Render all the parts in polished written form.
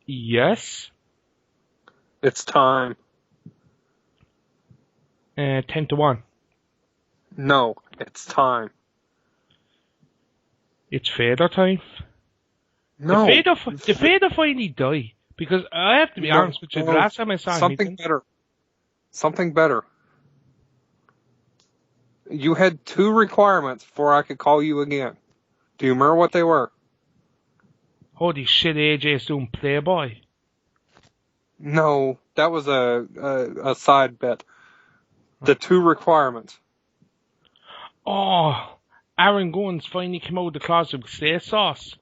Yes. It's time. 10-1. No, it's time. It's Vader time. No. The Vader finally die. Because I have to be honest with you, the last time I saw him... Something better. You had 2 requirements before I could call you again. Do you remember what they were? Holy shit, AJ's doing Playboy. No, that was a side bet. The 2 requirements. Oh, Aaron Guns finally came out of the closet with steak sauce.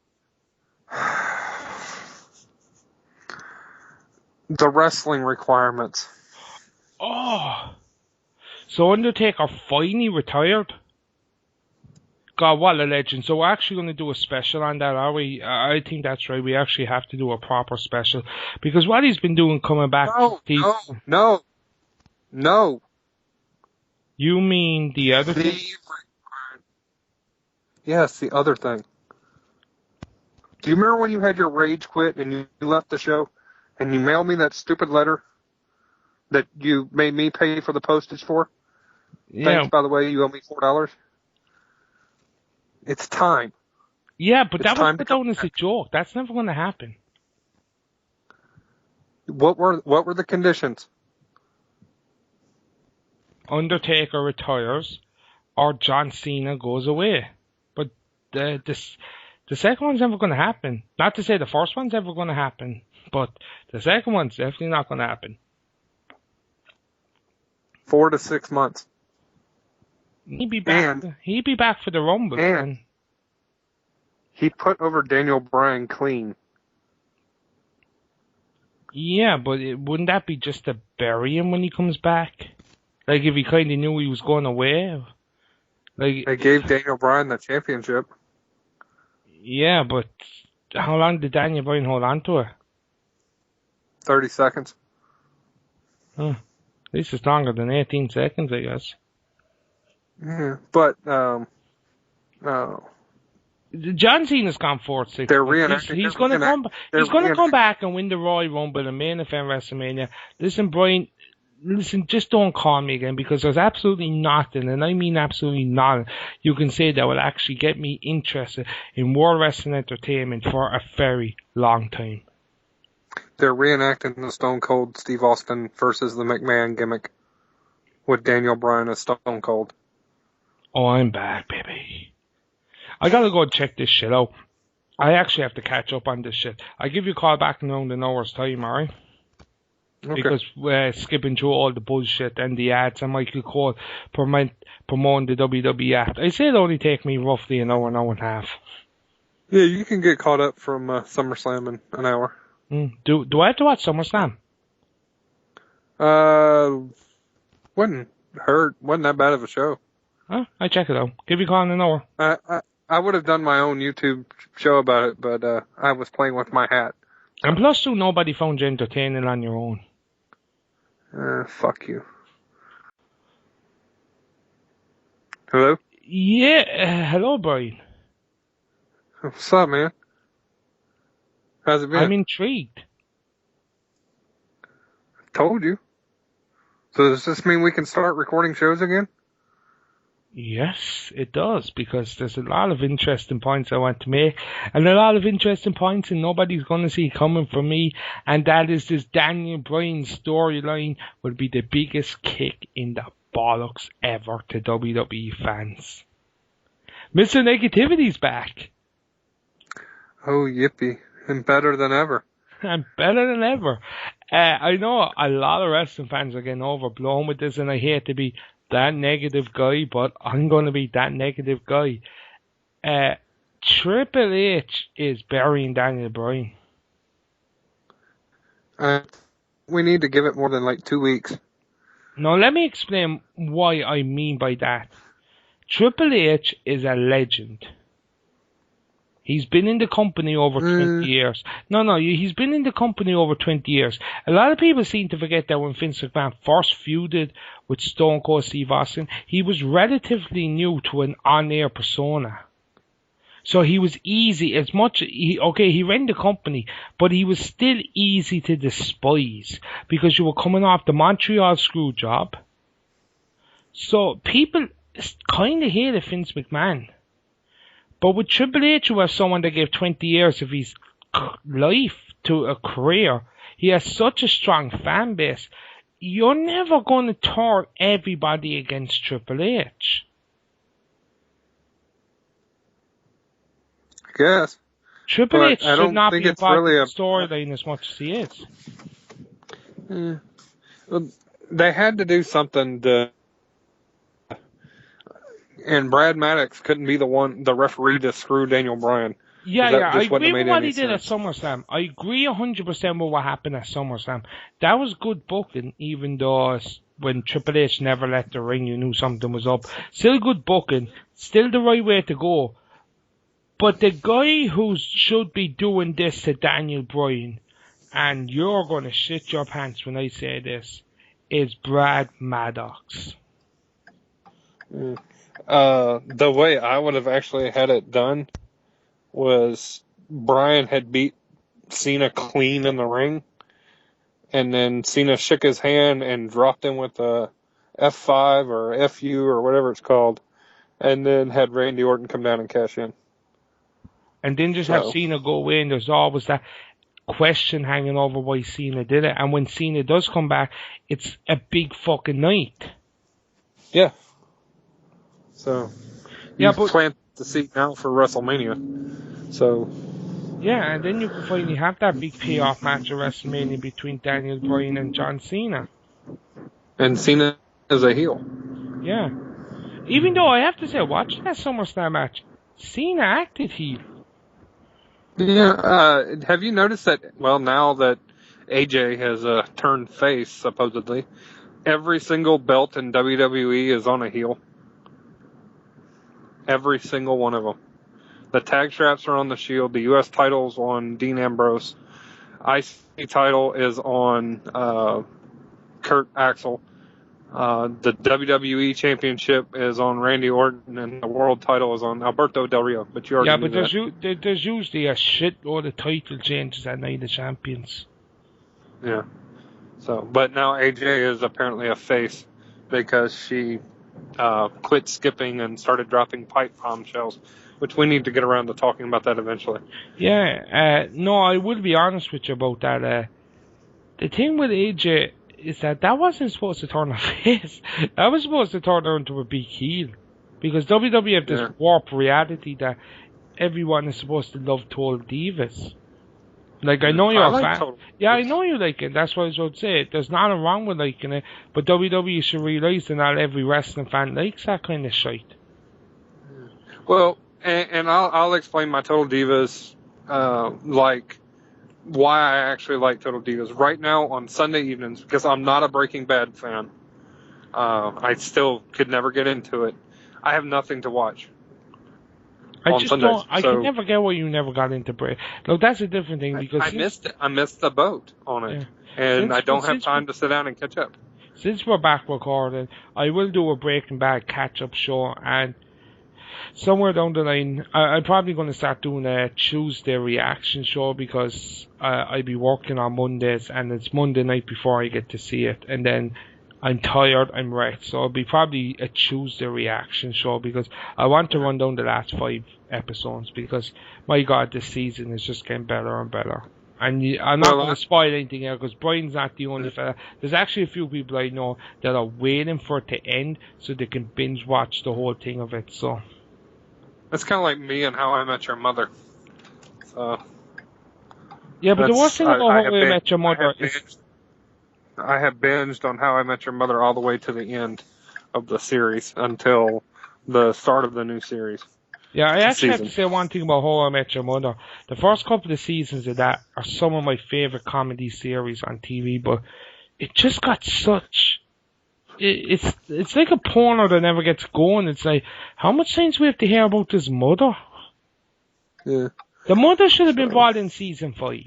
The wrestling requirements. Oh. So Undertaker finally retired? God, what a legend. So we're actually going to do a special on that, are we? I think that's right. We actually have to do a proper special. Because what he's been doing coming back... No. You mean the other thing? Yes, the other thing. Do you remember when you had your rage quit and you left the show and you mailed me that stupid letter that you made me pay for the postage for? Yeah. Thanks, by the way, you owe me $4. It's time. Yeah, but that was put down as a joke. That's never going to happen. What were the conditions? Undertaker retires or John Cena goes away. But the second one's never going to happen. Not to say the first one's ever going to happen, but the second one's definitely not going to happen. 4 to 6 months. He'd be back for the Rumble. And he put over Daniel Bryan clean. Yeah, but wouldn't that be just to bury him when he comes back? Like if he kind of knew he was going away? Like they gave Daniel Bryan the championship. Yeah, but how long did Daniel Bryan hold on to it? 30 seconds. At least it's longer than 18 seconds, I guess. Yeah, but John Cena's gone 4-6. They're reenacting. He's going to come. He's going to come back and win the Royal Rumble and main event WrestleMania. Listen, Brian. Listen, just don't call me again because there's absolutely nothing, and I mean absolutely nothing, you can say that will actually get me interested in World Wrestling Entertainment for a very long time. They're reenacting the Stone Cold Steve Austin versus the McMahon gimmick with Daniel Bryan as Stone Cold. Oh, I'm back, baby. I gotta go and check this shit out. I actually have to catch up on this shit. I'll give you a call back in around an hour's time, alright? Okay. Because we're skipping through all the bullshit and the ads and Michael Cole promoting the WWE app. I say it only take me roughly an hour and a half. Yeah, you can get caught up from SummerSlam in an hour. Do I have to watch SummerSlam? Wasn't that bad of a show. Huh? I check it out. Give you a call in an hour. I would have done my own YouTube show about it, but I was playing with my hat. And plus, too, nobody found you entertaining on your own. Fuck you. Hello? Yeah, hello, Brian. What's up, man? How's it been? I'm intrigued. Told you. So does this mean we can start recording shows again? Yes, it does, because there's a lot of interesting points I want to make, and a lot of interesting points and nobody's going to see coming from me, and that is this Daniel Bryan storyline will be the biggest kick in the bollocks ever to WWE fans. Mr. Negativity's back. Oh, yippee. And better than ever. And better than ever. I know a lot of wrestling fans are getting overblown with this, and I hate to be that negative guy, but I'm going to be that negative guy. Triple H is burying Daniel Bryan. We need to give it more than like 2 weeks. Now, let me explain why I mean by that. Triple H is a legend. He's been in the company over 20 years. No, he's been in the company over 20 years. A lot of people seem to forget that when Vince McMahon first feuded with Stone Cold Steve Austin, he was relatively new to an on-air persona. So he was easy as much. He ran the company, but he was still easy to despise because you were coming off the Montreal screw job. So people kind of hated Vince McMahon. But with Triple H, who was someone that gave 20 years of his life to a career, he has such a strong fan base. You're never going to turn everybody against Triple H. I guess. Triple H should not be involved in the really storyline as much as he is. Well, they had to do something to... And Brad Maddox couldn't be the referee to screw Daniel Bryan. Yeah, I agree with what he did at SummerSlam. I agree 100% with what happened at SummerSlam. That was good booking, even though when Triple H never left the ring, you knew something was up. Still good booking, still the right way to go. But the guy who should be doing this to Daniel Bryan, and you're going to shit your pants when I say this, is Brad Maddox. The way I would have actually had it done was Bryan had beat Cena clean in the ring, and then Cena shook his hand and dropped him with a F5 or FU or whatever it's called, and then had Randy Orton come down and cash in. And then just have Cena go away, and there's always that question hanging over why Cena did it. And when Cena does come back, it's a big fucking night. Yeah. So, but plant the seed now for WrestleMania. So. Yeah, and then you can finally have that big payoff match at WrestleMania between Daniel Bryan and John Cena. And Cena is a heel. Yeah. Even though I have to say, watching that SummerSlam match, Cena acted heel. Yeah, have you noticed that, well, now that AJ has turned face, supposedly, every single belt in WWE is on a heel? Every single one of them. The tag straps are on the Shield. The U.S. title's on Dean Ambrose. IC title is on Kurt Axel. The WWE Championship is on Randy Orton, and the World title is on Alberto Del Rio. But you already knew that. There's usually a shitload of title changes at Night of Champions. Yeah. So, but now AJ is apparently a face because she quit skipping and started dropping pipe bombshells, which we need to get around to talking about that eventually. Yeah. No, I will be honest with you about that. The thing with AJ is that wasn't supposed to turn her face. That was supposed to turn her into a big heel. Because WWE have this warped reality that everyone is supposed to love Total Divas. Like, I know you're a fan. Yeah, I know you like it. That's what I was about to say. There's nothing wrong with liking it. But WWE should realize that not every wrestling fan likes that kind of shite. Well, and I'll explain my Total Divas, why I actually like Total Divas. Right now on Sunday evenings, because I'm not a Breaking Bad fan, I still could never get into it. I have nothing to watch. I can never get why you never got into Breaking. Look, that's a different thing because I missed the boat on it, and I don't have time to sit down and catch up. Since we're back recording, I will do a Breaking Bad catch-up show, and somewhere down the line, I'm probably going to start doing a Tuesday reaction show because I'll be working on Mondays, and it's Monday night before I get to see it, and then I'm tired, I'm wrecked, so it'll be probably a Tuesday reaction show because I want to run down the last 5 episodes because, my God, this season is just getting better and better. And I'm not going to spoil anything here because Brian's not the only fella. There's actually a few people I know that are waiting for it to end so they can binge watch the whole thing of it, so... That's kind of like me and How I Met Your Mother. So, yeah, but the worst thing about How I Met Your Mother is... I have binged on How I Met Your Mother all the way to the end of the series until the start of the new series. Yeah, I actually have to say one thing about How I Met Your Mother. The first couple of seasons of that are some of my favorite comedy series on TV, but it just got such... It's like a porno that never gets going. It's like, how much times we have to hear about this mother? Yeah. The mother should have been brought in season 5.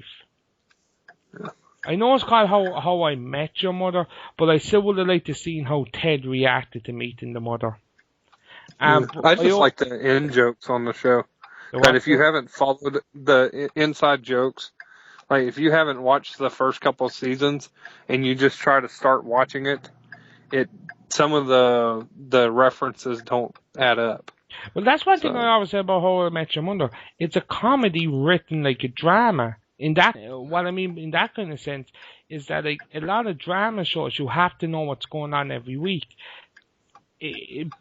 Yeah. I know it's called How I Met Your Mother, but I still would have liked to see how Ted reacted to meeting the mother. I just like the end jokes on the show. that if you haven't followed the inside jokes, like if you haven't watched the first couple of seasons and you just try to start watching it, some of the references don't add up. Well, that's one thing I always say about How I Met Your Mother. It's a comedy written like a drama. What I mean in that kind of sense is that like a lot of drama shows, you have to know what's going on every week.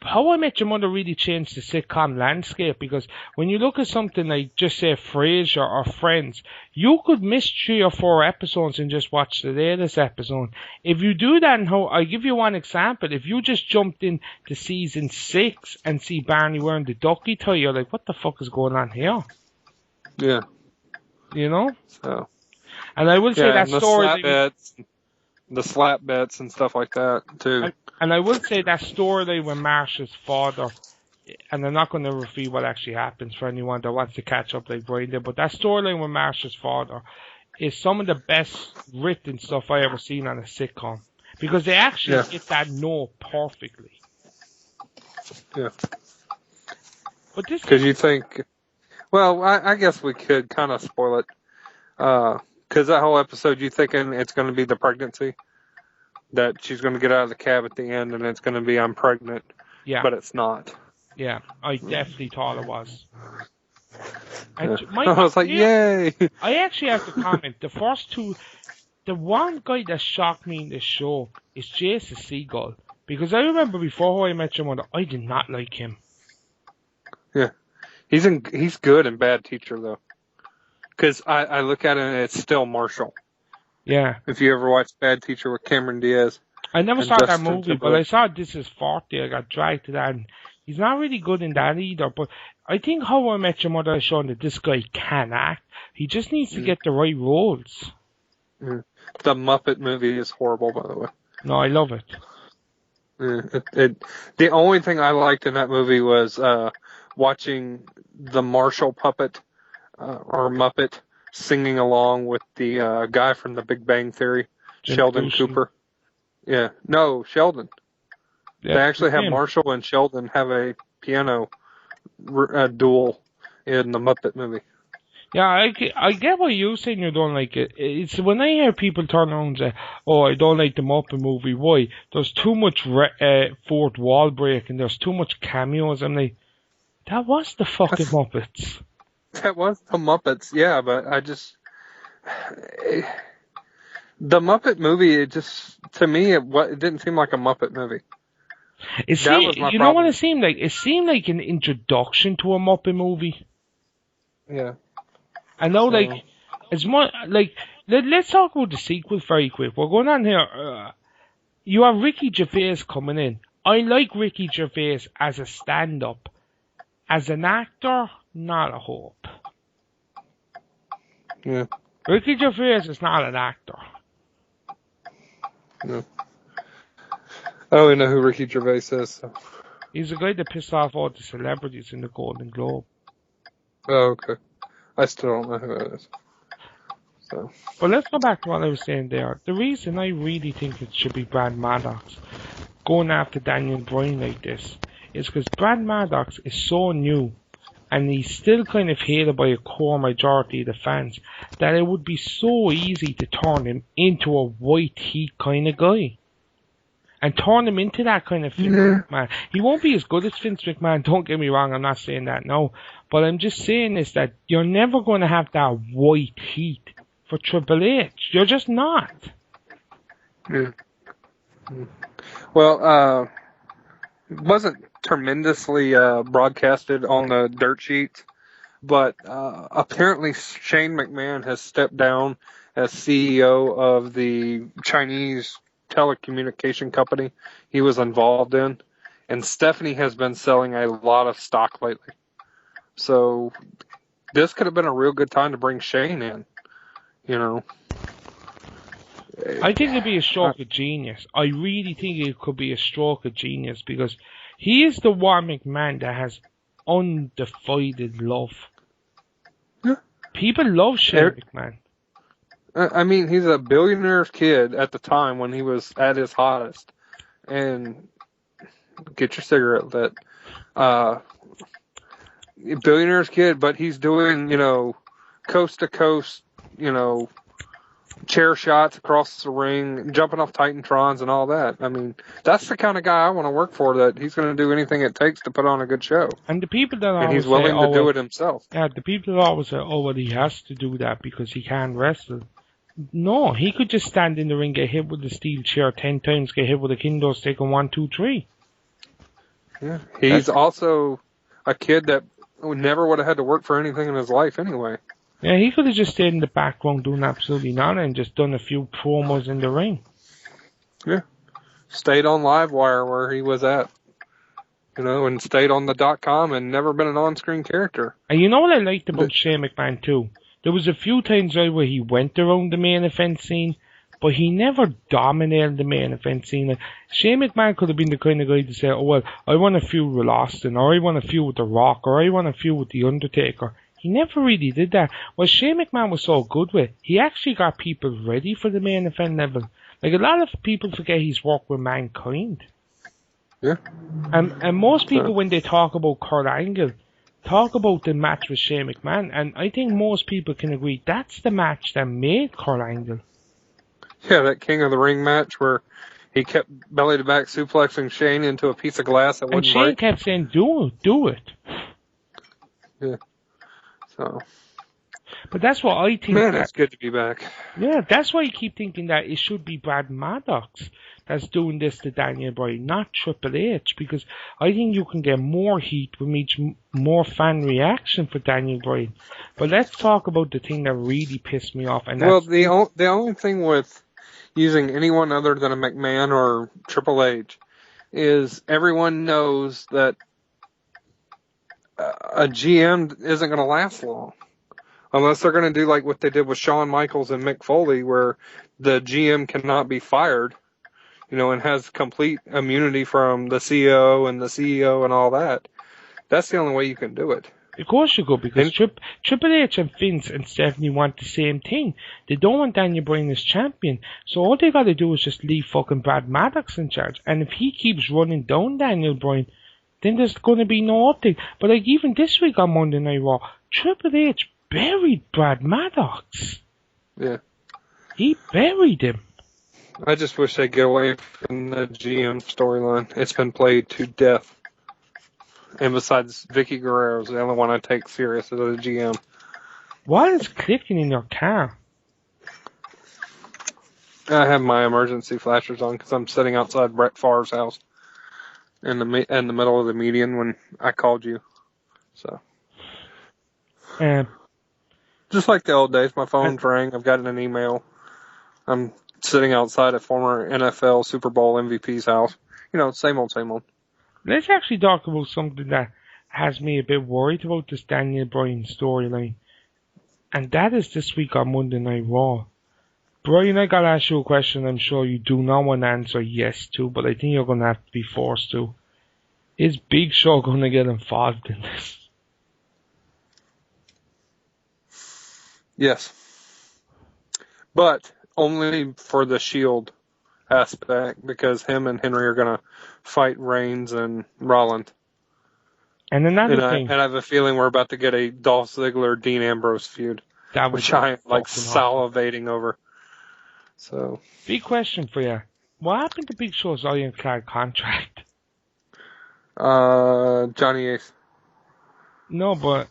How I Met Your Mother really changed the sitcom landscape, because when you look at something like, just say, Frasier or Friends, you could miss 3 or 4 episodes and just watch the latest episode. If you do that, I'll give you one example. If you just jumped into season 6 and see Barney wearing the ducky tie, you're like, what the fuck is going on here? Yeah. You know? So. And I will say that story... The slap bets and stuff like that, too. And I will say that storyline with Marsha's father, and I'm not going to reveal what actually happens for anyone that wants to catch up like Brian did, but that storyline with Marsha's father is some of the best written stuff I ever seen on a sitcom. Because they actually get that note perfectly. Yeah. But this... Because you think... Well, I guess we could kind of spoil it. Because that whole episode, you thinking it's going to be the pregnancy? That she's going to get out of the cab at the end and it's going to be, I'm pregnant. Yeah. But it's not. Yeah, I definitely thought it was. And I was like, yay! I actually have to comment. The first 2, the one guy that shocked me in this show is Jason Segel. Because I remember before How I Met Your Mother, I did not like him. Yeah. He's good in Bad Teacher, though. Because I look at it and it's still Marshall. Yeah. If you ever watched Bad Teacher with Cameron Diaz. I never saw that movie, but I saw This Is 40. I got dragged to that. And he's not really good in that either. But I think How I Met Your Mother has shown that this guy can act. He just needs to get the right roles. The Muppet movie is horrible, by the way. No, I love it. The only thing I liked in that movie was watching the Marshall puppet or Muppet singing along with the guy from The Big Bang Theory, Sheldon Cooper. Yeah, no, Sheldon. Yeah, they actually have Marshall and Sheldon have a piano duel in the Muppet movie. Yeah, I get what you're saying. You don't like it. It's when I hear people turn around and say, "Oh, I don't like the Muppet movie." Why? There's too much fourth wall break and there's too much cameos. I'm like, that was the fucking Muppets. That was the Muppets, yeah, but the Muppet movie, it just, to me, it didn't seem like a Muppet movie. You know what it seemed like? It seemed like an introduction to a Muppet movie. Yeah. I know, it's more, let's talk about the sequel very quick. We're going on here. You have Ricky Gervais coming in. I like Ricky Gervais as a stand-up. As an actor, not a hope. Yeah. Ricky Gervais is not an actor. No. I don't even know who Ricky Gervais is. So. He's the guy that pissed off all the celebrities in the Golden Globe. Oh, okay. I still don't know who that is. So. But let's go back to what I was saying there. The reason I really think it should be Brad Maddox going after Daniel Bryan like this is because Brad Maddox is so new and he's still kind of hated by a core majority of the fans that it would be so easy to turn him into a white heat kind of guy. And turn him into that kind of Vince McMahon. He won't be as good as Vince McMahon, don't get me wrong, I'm not saying that, no. But I'm just saying is that you're never going to have that white heat for Triple H. You're just not. Yeah. Well, it wasn't tremendously broadcasted on the dirt sheet, but apparently Shane McMahon has stepped down as CEO of the Chinese telecommunication company he was involved in, and Stephanie has been selling a lot of stock lately. So this could have been a real good time to bring Shane in, you know. I think it'd be a stroke of genius. I really think it could be a stroke of genius because he is the one McMahon that has undivided love. Yeah. People love Shane McMahon. I mean, he's a billionaire's kid at the time when he was at his hottest. And get your cigarette lit. billionaire's kid, but he's doing, coast to coast, chair shots across the ring, jumping off Titantrons and all that. I mean, that's the kind of guy I want to work for, that he's going to do anything it takes to put on a good show. And the people that And always he's willing say, to do it himself. Yeah, the people that always say, he has to do that because he can't wrestle. No, he could just stand in the ring, get hit with the steel chair 10 times, get hit with a kendo stick and 1, 2, 3. Yeah, he's also a kid that never would have had to work for anything in his life anyway. Yeah, he could have just stayed in the background doing absolutely nothing and just done a few promos in the ring. Yeah. Stayed on Livewire where he was at. And stayed on the .com and never been an on-screen character. And you know what I liked about Shane McMahon too? There was a few times where he went around the main event scene, but he never dominated the main event scene. Like, Shane McMahon could have been the kind of guy to say, I want a feud with Austin, or I want a feud with The Rock, or I want a feud with The Undertaker. He never really did that. What Shane McMahon was so good with, he actually got people ready for the main event level. Like, a lot of people forget he's worked with Mankind. Yeah. And most people, when they talk about Kurt Angle, talk about the match with Shane McMahon, and I think most people can agree that's the match that made Kurt Angle. Yeah, that King of the Ring match where he kept belly to back suplexing Shane into a piece of glass that wouldn't break. And Shane kept saying, do it. Yeah. So. But that's what I think. Man, it's good to be back. Yeah, that's why you keep thinking that it should be Brad Maddox that's doing this to Daniel Bryan, not Triple H, because I think you can get more heat with more fan reaction for Daniel Bryan. But let's talk about the thing that really pissed me off. And that's, the only thing with using anyone other than a McMahon or Triple H is everyone knows that a GM isn't going to last long. Unless they're going to do like what they did with Shawn Michaels and Mick Foley, where the GM cannot be fired, and has complete immunity from the CEO and all that. That's the only way you can do it. Of course you could, because Triple H and Vince and Stephanie want the same thing. They don't want Daniel Bryan as champion. So all they got to do is just leave fucking Brad Maddox in charge. And if he keeps running down Daniel Bryan, then there's going to be no update. But like even this week on Monday Night Raw, Triple H buried Brad Maddox. Yeah. He buried him. I just wish they'd get away from the GM storyline. It's been played to death. And besides, Vicky Guerrero's the only one I take serious as a GM. What is clicking in your car? I have my emergency flashers on because I'm sitting outside Brett Favre's house in the middle of the median when I called you. So. Just like the old days, my phone's rang. I've gotten an email. I'm sitting outside a former NFL Super Bowl MVP's house. Same old, same old. Let's actually talk about something that has me a bit worried about this Daniel Bryan storyline. And that is this week on Monday Night Raw. Brian, I gotta ask you a question I'm sure you do not want to answer yes to, but I think you're gonna have to be forced to. Is Big Show gonna get involved in this? Yes. But only for the Shield aspect, because him and Henry are going to fight Reigns and Rollins. And another thing. And I have a feeling we're about to get a Dolph Ziggler-Dean Ambrose feud, which I am salivating over. So. Big question for you. What happened to Big Show's ironclad contract? Johnny Ace. No, but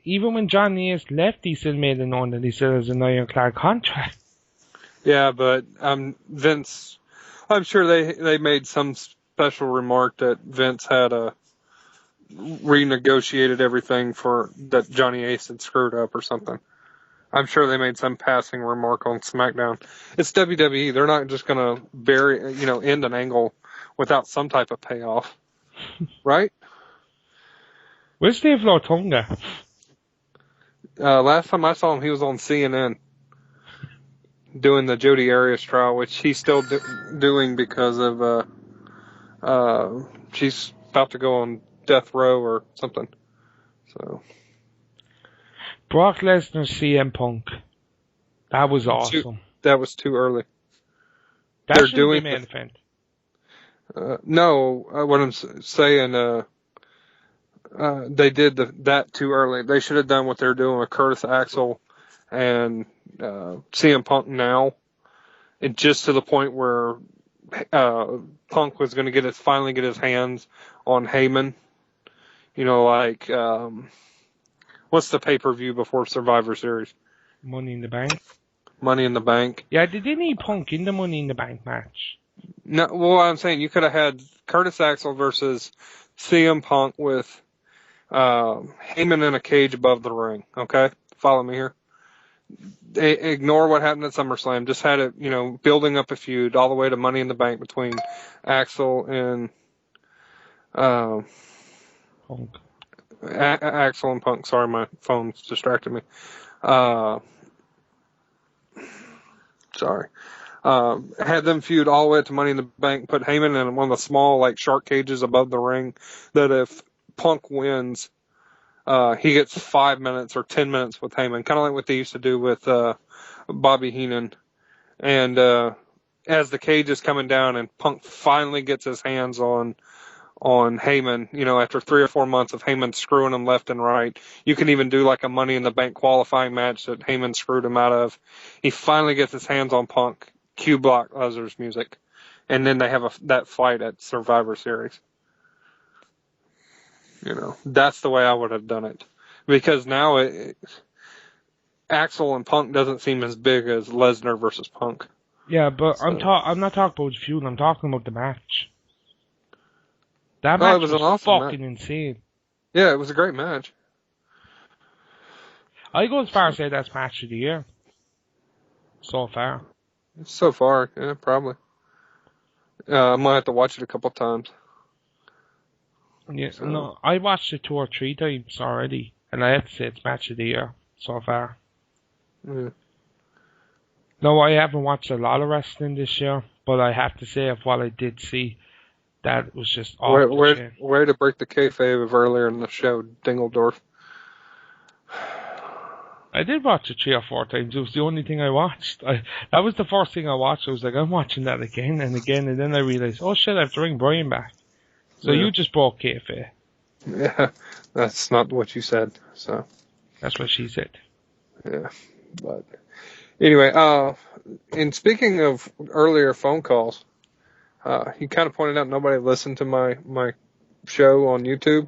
even when Johnny Ace left, he still made it known that he still has an ironclad contract. Yeah, but Vince, I'm sure they made some special remark that Vince had renegotiated everything for that Johnny Ace had screwed up or something. I'm sure they made some passing remark on SmackDown. It's WWE. They're not just going to end an angle without some type of payoff. Right? Where's Dave Lortunga? Last time I saw him, he was on CNN doing the Jodi Arias trial, which he's still doing because of she's about to go on death row or something. So Brock Lesnar, CM Punk. That was awesome. That was too early. They're doing the main event. No, what I'm saying, they did that too early. They should have done what they're doing with Curtis Axel and CM Punk now, and just to the point where Punk was going to finally get his hands on Heyman. You know, like what's the pay-per-view before Survivor Series? Money in the Bank. Money in the Bank. Yeah, they didn't need Punk in the Money in the Bank match. No, well, I'm saying you could have had Curtis Axel versus CM Punk with Heyman in a cage above the ring. Okay, follow me here. Ignore what happened at SummerSlam. Just had it, building up a feud all the way to Money in the Bank between Axel and Punk. Axel and Punk. Sorry, my phone's distracted me. Sorry. Had them feud all the way to Money in the Bank, put Heyman in one of the small, like, shark cages above the ring, that if Punk wins, he gets 5 minutes or 10 minutes with Heyman, kind of like what they used to do with Bobby Heenan. And as the cage is coming down and Punk finally gets his hands on Heyman, after 3 or 4 months of Heyman screwing him left and right, you can even do like a Money in the Bank qualifying match that Heyman screwed him out of. He finally gets his hands on Punk, cue Brock Lesnar's music, and then they have that fight at Survivor Series. That's the way I would have done it, because now Axel and Punk doesn't seem as big as Lesnar versus Punk. Yeah, but so. I'm not talking about the feud. I'm talking about the match. That match was awesome fucking insane. Yeah, it was a great match. I go as far as say that's match of the year. So far. So far, yeah, probably. I might have to watch it a couple times. Yeah, so. No, I watched it 2 or 3 times already, and I have to say it's match of the year so far. Yeah. No, I haven't watched a lot of wrestling this year, but I have to say, of what I did see, that was just awful. Way to break the kayfabe of earlier in the show, Dingledorf. I did watch it 3 or 4 times. It was the only thing I watched. That was the first thing I watched. I was like, I'm watching that again and again, and then I realized, oh shit, I have to bring Brian back. So you just broke kayfabe. Yeah, that's not what you said. So that's what she said. Yeah, but anyway, and speaking of earlier phone calls, you kind of pointed out nobody listened to my show on YouTube.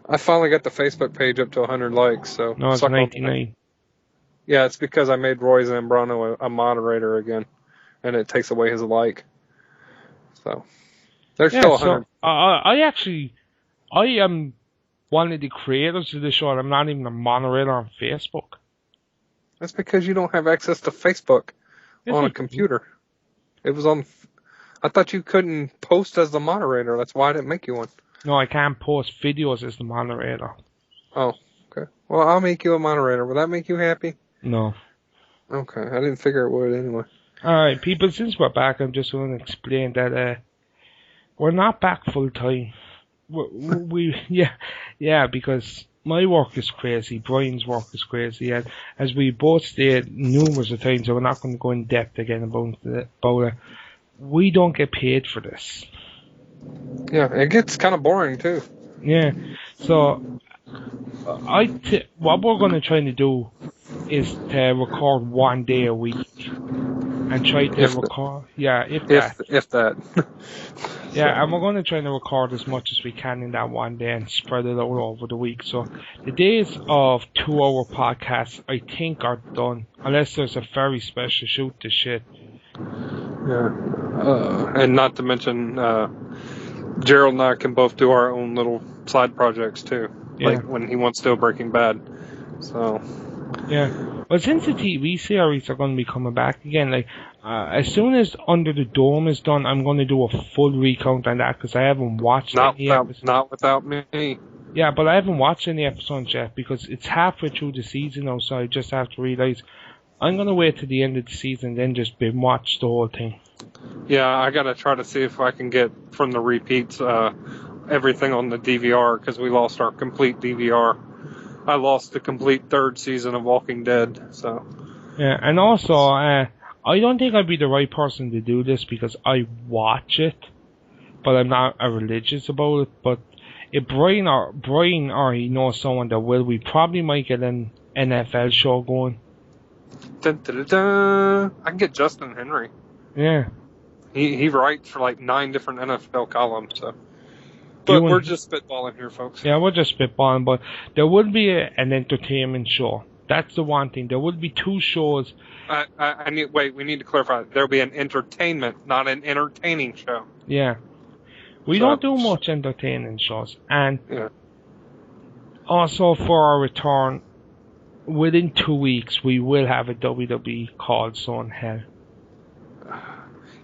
I finally got the Facebook page up to 100 likes. So no, it's 99. Yeah, it's because I made Roy Zambrano a moderator again, and it takes away his like. So there's still 100. So, I am one of the creators of the show, and I'm not even a moderator on Facebook. That's because you don't have access to Facebook on a computer. It was on. I thought you couldn't post as the moderator. That's why I didn't make you one. No, I can't post videos as the moderator. Oh, okay. Well, I'll make you a moderator. Will that make you happy? No. Okay, I didn't figure it would anyway. Alright, people, since we're back, I'm just going to explain that we're not back full time. Yeah, because my work is crazy, Brian's work is crazy, and as we both stated numerous of times, so we're not going to go in depth again about it, we don't get paid for this. Yeah, it gets kind of boring too. Yeah, so what we're going to try to do is to record 1 day a week and try to record. If that. Yeah, and we're going to try to record as much as we can in that 1 day and spread it out over the week. So the days of 2-hour podcasts, I think, are done, unless there's a very special shoot to shit. Yeah, and not to mention, Gerald and I can both do our own little side projects too. Yeah. Like when he wants to do Breaking Bad. So. Yeah. Well, since the TV series are going to be coming back again, as soon as Under the Dome is done, I'm going to do a full recount on that because I haven't watched any episodes. Not without me. Yeah, but I haven't watched any episodes yet because it's halfway through the season now, so I just have to realize I'm going to wait till the end of the season and then just binge watch the whole thing. Yeah, I got to try to see if I can get from the repeats everything on the DVR because we lost our complete DVR. I lost the complete 3rd season of Walking Dead, so. Yeah, and also, I don't think I'd be the right person to do this because I watch it, but I'm not religious about it. But if Brian or he knows someone that will, we probably might get an NFL show going. Dun, dun, dun, dun. I can get Justin Henry. Yeah. He writes for like 9 different NFL columns, so. But we're just spitballing here, folks. Yeah, we're just spitballing, but there would be an entertainment show. That's the one thing. There would be 2 shows. We need to clarify. There'll be an entertainment, not an entertaining show. Yeah. We don't do much entertaining shows. And also for our return, within 2 weeks, we will have a WWE called Zone Hell.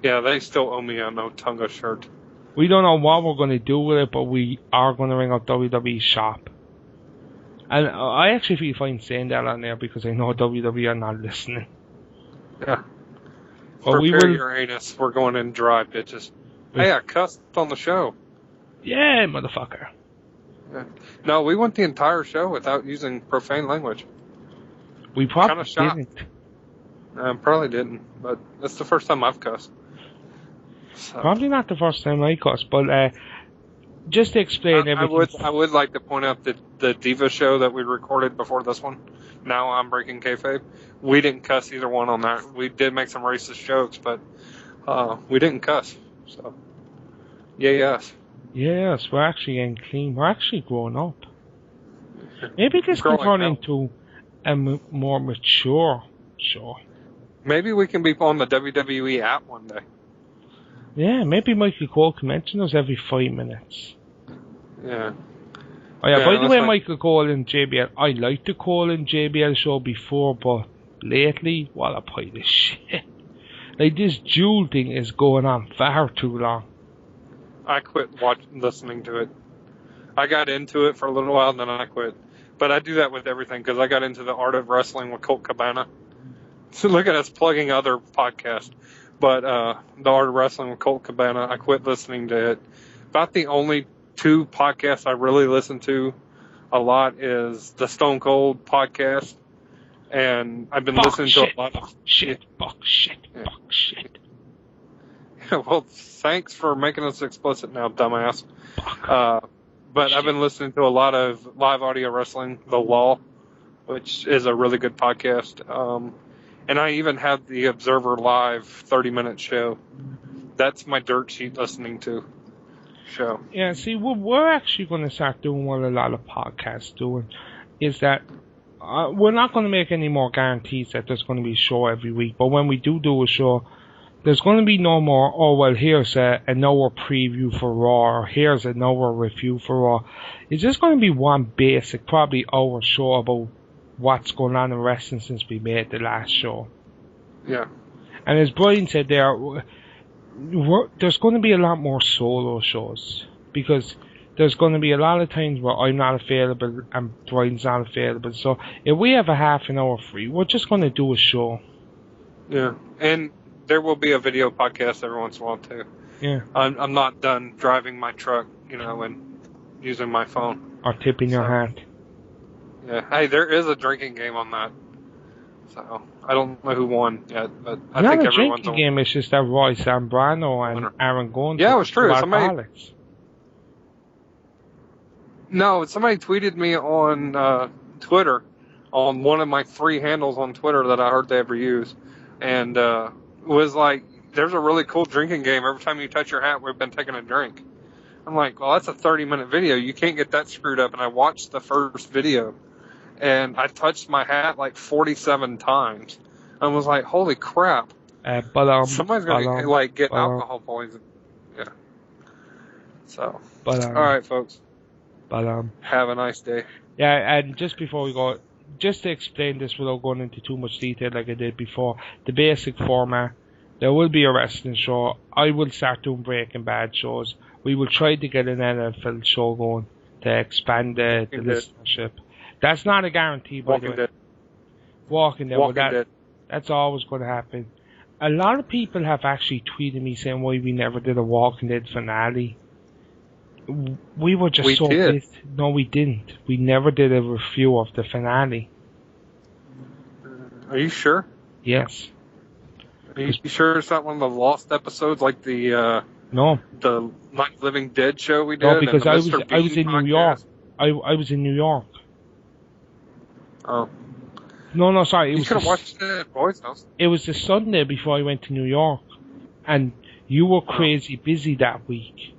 Yeah, they still owe me a No Tunga shirt. We don't know what we're going to do with it, but we are going to ring up WWE shop. And I actually feel fine saying that on there because I know WWE are not listening. Yeah. But Prepare your anus. We're going in dry, bitches. Hey, I cussed on the show. Yeah, motherfucker. Yeah. No, we went the entire show without using profane language. We probably didn't. Probably didn't, but that's the first time I've cussed. So. Probably not the first time I cussed, but just to explain everything. I would like to point out that the Diva show that we recorded before this one, Now I'm Breaking Kayfabe, we didn't cuss either one on that. We did make some racist jokes, but we didn't cuss. So, yes. Yes, we're actually getting clean. We're actually growing up. Maybe this can turn into a more mature show. Maybe we can be on the WWE app one day. Yeah, maybe Michael Cole can mention us every 5 minutes. Yeah. Oh yeah, by the way, Michael Cole and JBL, I liked the Cole and JBL show before, but lately, what a pile of shit. Like, this Jewel thing is going on far too long. I quit listening to it. I got into it for a little while, and then I quit. But I do that with everything, because I got into the Art of Wrestling with Colt Cabana. So look at us plugging other podcasts. But the Art of Wrestling with Colt Cabana, I quit listening to it. About the only 2 podcasts I really listen to a lot is the Stone Cold podcast. And I've been listening to a lot of... Shit. Well, thanks for making us explicit now, dumbass. But I've been listening to a lot of live audio wrestling, The Law, which is a really good podcast. And I even have the Observer Live 30-minute show. That's my dirt sheet listening to show. Yeah, see, what we're actually going to start doing, what a lot of podcasts doing, is that we're not going to make any more guarantees that there's going to be a show every week. But when we do a show, there's going to be no more, here's an hour preview for Raw, or here's an hour review for Raw. It's just going to be one basic, probably hour show about what's going on in wrestling since we made the last show. Yeah. And as Brian said there, there's going to be a lot more solo shows, because there's going to be a lot of times where I'm not available and Brian's not available. So if we have a half an hour free, we're just going to do a show. Yeah. And there will be a video podcast every once in a while too. Yeah. I'm not done driving my truck, and using my phone. Or tipping your hat. Yeah. Hey, there is a drinking game on that. So I don't know who won yet, but I think everyone's not a drinking game. It's just that Roy Zambrano and Aaron Gunter. Yeah, it was true. Somebody tweeted me on Twitter, on one of my 3 handles on Twitter that I hardly ever use, and was like, "There's a really cool drinking game. Every time you touch your hat, we've been taking a drink." I'm like, "Well, that's a 30-minute video. You can't get that screwed up." And I watched the first video, and I touched my hat like 47 times. I was like, "Holy crap!" Somebody's gonna get alcohol poisoning. Yeah. So. All right, folks. Have a nice day. Yeah, and just before we go, just to explain this without going into too much detail like I did before, the basic format: there will be a wrestling show. I will start doing Breaking Bad shows. We will try to get an NFL show going to expand the listenership. That's not a guarantee, by the way. Walking Dead. That's always going to happen. A lot of people have actually tweeted me saying why we never did a Walking Dead finale. We were just so pissed. No, we didn't. We never did a review of the finale. Are you sure? Yes. Are you sure it's not one of the lost episodes like the No. The Night Living Dead show we did? No, because and I the Mr. was Bean in New York. podcast? I was in New York. Oh. No, sorry. You could have watched it at Boys House. It was the Sunday before I went to New York. And you were crazy busy that week.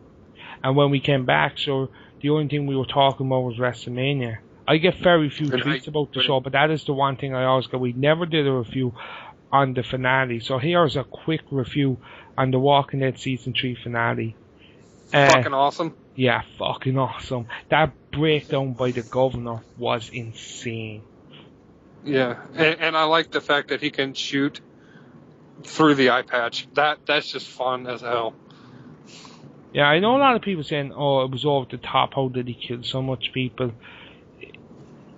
And when we came back, so the only thing we were talking about was WrestleMania. I get very few tweets about the show, but that is the one thing I always get. We never did a review on the finale. So here's a quick review on the Walking Dead Season 3 finale. Fucking awesome. Yeah, fucking awesome. That breakdown by the governor was insane. Yeah, and I like the fact that he can shoot through the eye patch. That's just fun as hell. Yeah, I know a lot of people saying, oh, it was over the top, how did he kill so much people?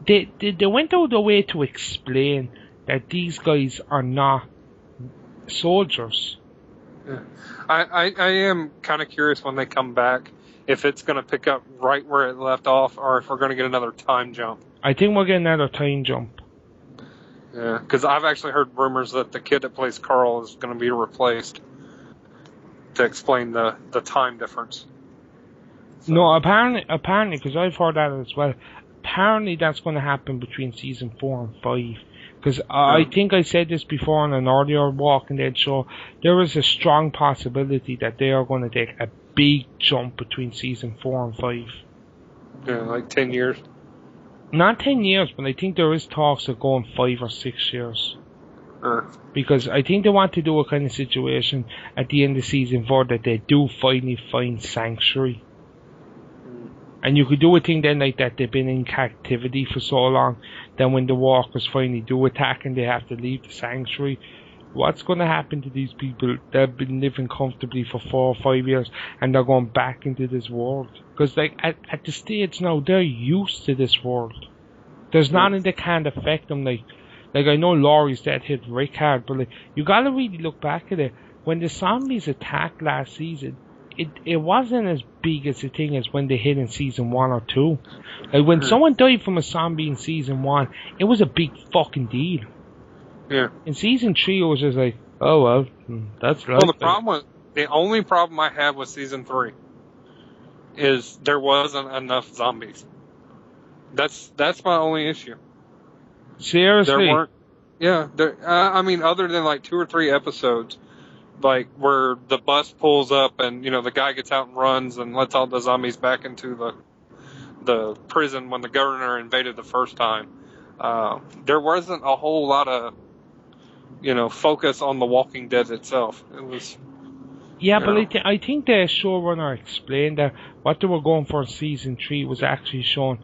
They went out of their way to explain that these guys are not soldiers. Yeah. I am kind of curious when they come back if it's going to pick up right where it left off or if we're going to get another time jump. I think we're getting another time jump. Yeah, because I've actually heard rumors that the kid that plays Carl is going to be replaced to explain the time difference. So. No, apparently, because I've heard that as well. Apparently, that's going to happen between season 4 and 5. Because I think I said this before on an earlier Walking Dead show. There is a strong possibility that they are going to take a big jump between season 4 and 5. Yeah, like 10 years. Not 10 years, but I think there is talks of going 5 or 6 years. Because I think they want to do a kind of situation at the end of season 4 that they do finally find sanctuary. And you could do a thing then like that, they've been in captivity for so long, then when the walkers finally do attack and they have to leave the sanctuary, what's going to happen to these people that have been living comfortably for 4 or 5 years and they're going back into this world? Because like at the States now, they're used to this world. There's nothing that can't affect them. Like I know Laurie's death hit Rick hard, but like, you gotta really look back at it. When the zombies attacked last season, it wasn't as big as a thing as when they hit in season 1 or 2. Like when someone died from a zombie in season 1, it was a big fucking deal. Yeah. In season 3, it was just like, oh well, that's right. Well, the only problem I have with season 3 is there wasn't enough zombies. That's my only issue. Seriously? There weren't. Yeah. I mean, other than like 2 or 3 episodes, like where the bus pulls up and the guy gets out and runs and lets all the zombies back into the prison when the governor invaded the first time. There wasn't a whole lot of focus on the Walking Dead itself. It was. Yeah, but I think the showrunner explained that what they were going for in season 3 was actually showing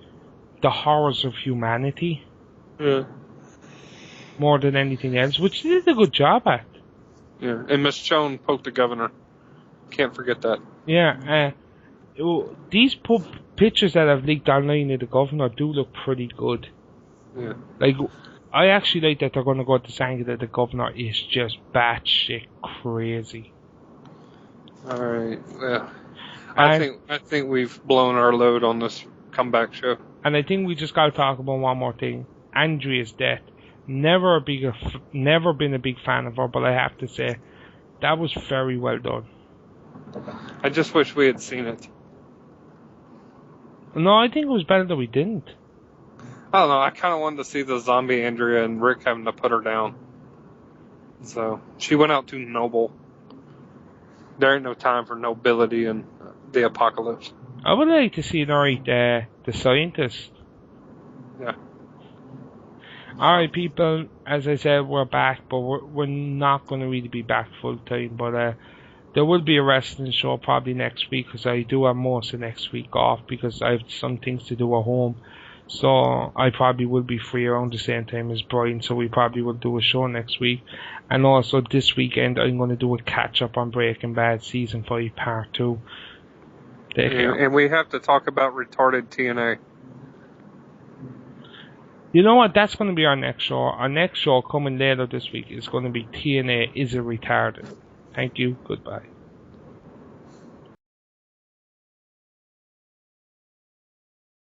the horrors of humanity. Yeah. More than anything else, which they did a good job at. Yeah, and Michonne poked the governor. Can't forget that. Yeah, these pictures that have leaked online of the governor do look pretty good. Yeah. Like, I actually like that they're going to go to saying that the governor is just batshit crazy. All right. Yeah. I think we've blown our load on this comeback show. And I think we just got to talk about one more thing. Andrea's death. Never been a big fan of her, but I have to say that was very well done. I just wish we had seen it. No, I think it was better that we didn't. I don't know. I kind of wanted to see the zombie Andrea and Rick having to put her down. So she went out too noble. There ain't no time for nobility in the apocalypse. I would like to see the scientist. Yeah. Alright, people, as I said, we're back, but we're not going to really be back full time, but there will be a wrestling show probably next week, because I do have most of next week off, because I have some things to do at home, so I probably will be free around the same time as Brian, so we probably will do a show next week, and also this weekend I'm going to do a catch-up on Breaking Bad Season 5 Part 2. And we have to talk about retarded TNA. You know what? That's going to be our next show. Our next show coming later this week is going to be TNA Is It Retarded? Thank you. Goodbye.